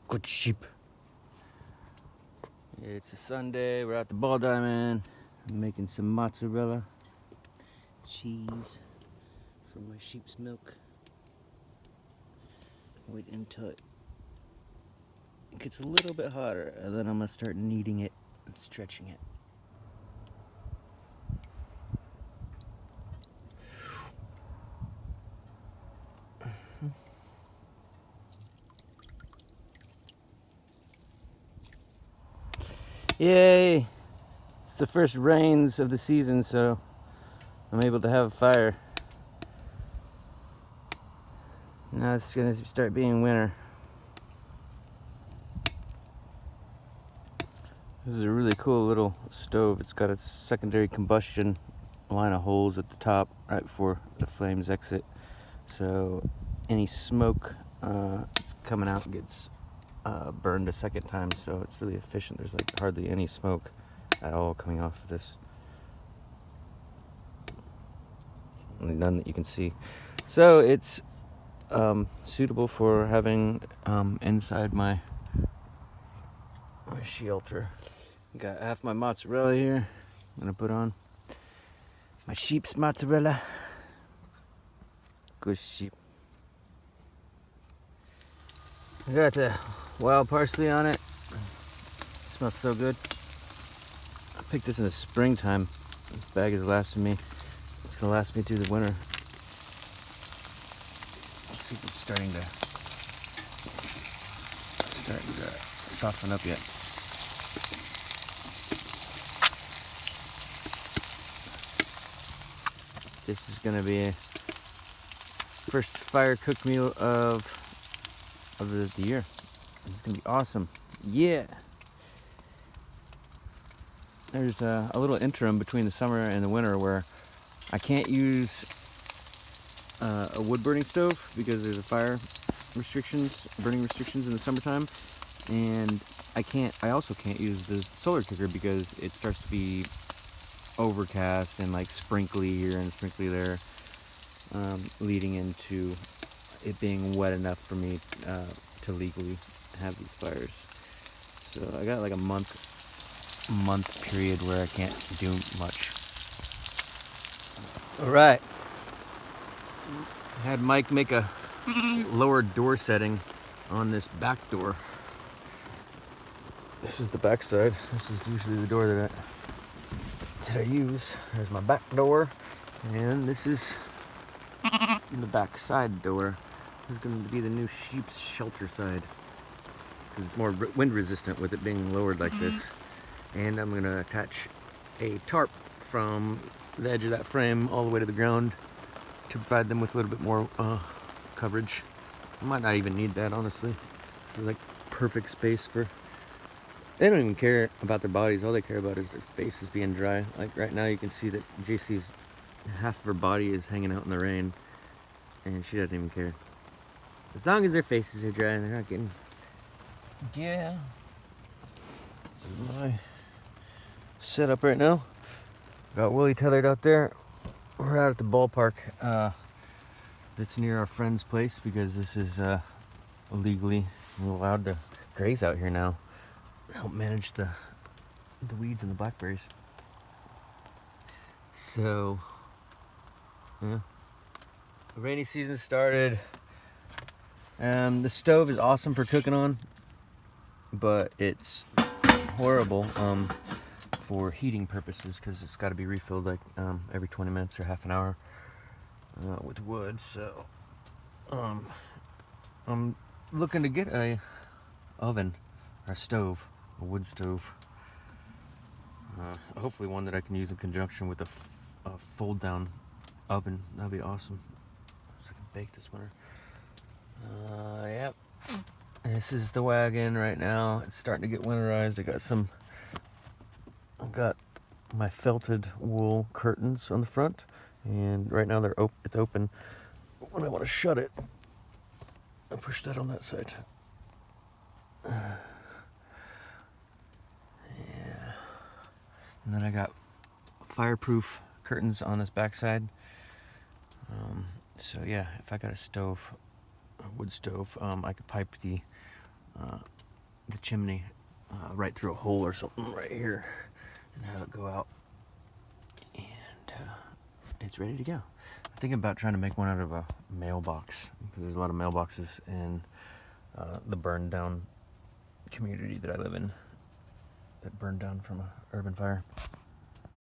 Good sheep. It's a Sunday, we're at the Ball Diamond. I'm making some mozzarella cheese from my sheep's milk. Wait until it gets a little bit hotter, and then I'm gonna start kneading it and stretching it. Yay! It's the first rains of the season, so I'm able to have a fire. Now it's gonna start being winter. This is a really cool little stove. It's got a secondary combustion line of holes at the top right before the flames exit. So any smoke that's coming out gets burned a second time, so it's really efficient. There's like hardly any smoke at all coming off of this. None that you can see. So it's suitable for having inside my shelter. Got half my mozzarella here. I'm gonna put on my sheep's mozzarella. Good sheep. I got the wild parsley on it. It smells so good. I picked this in the springtime. This bag has lasted me. It's gonna last me through the winter. Let's see if it's starting to soften up yet. This is gonna be a first fire cooked meal of the year. It's gonna be awesome. Yeah. There's a little interim between the summer and the winter where I can't use a wood burning stove because there's a burning restrictions in the summertime, and I also can't use the solar cooker because it starts to be overcast and like sprinkly here and sprinkly there, leading into it being wet enough for me to legally have these fires. So I got like a month period where I can't do much. All right, I had Mike make a lower door setting on this back door. This is the back side. This is usually the door that I use. There's my back door, and this is the back side door. This is going to be the new sheep's shelter side because it's more wind resistant with it being lowered like this. And I'm going to attach a tarp from the edge of that frame all the way to the ground to provide them with a little bit more coverage. I might not even need that, honestly. This is like perfect space for... They don't even care about their bodies. All they care about is their faces being dry. Like right now you can see that JC's half of her body is hanging out in the rain, and she doesn't even care. As long as their faces are dry and they're not getting... Yeah. This is my setup right now. Got Willie tethered out there. We're out at the ballpark that's near our friend's place because this is illegally allowed to graze out here now. Help manage the weeds and the blackberries. So, yeah. The rainy season started. The stove is awesome for cooking on, but it's horrible for heating purposes because it's got to be refilled like every 20 minutes or half an hour with wood. So, I'm looking to get a oven or a stove. A wood stove. Hopefully one that I can use in conjunction with a fold-down oven. That'd be awesome. So I can bake this winter. Yep. This is the wagon right now. It's starting to get winterized. I got my felted wool curtains on the front, and right now it's open. When I want to shut it, I push that on that side. And then I got fireproof curtains on this backside. So yeah, if I got a stove, a wood stove, I could pipe the the chimney right through a hole or something right here and have it go out. And it's ready to go. I'm thinking about trying to make one out of a mailbox, because there's a lot of mailboxes in the burned down community that I live in that burned down from an urban fire.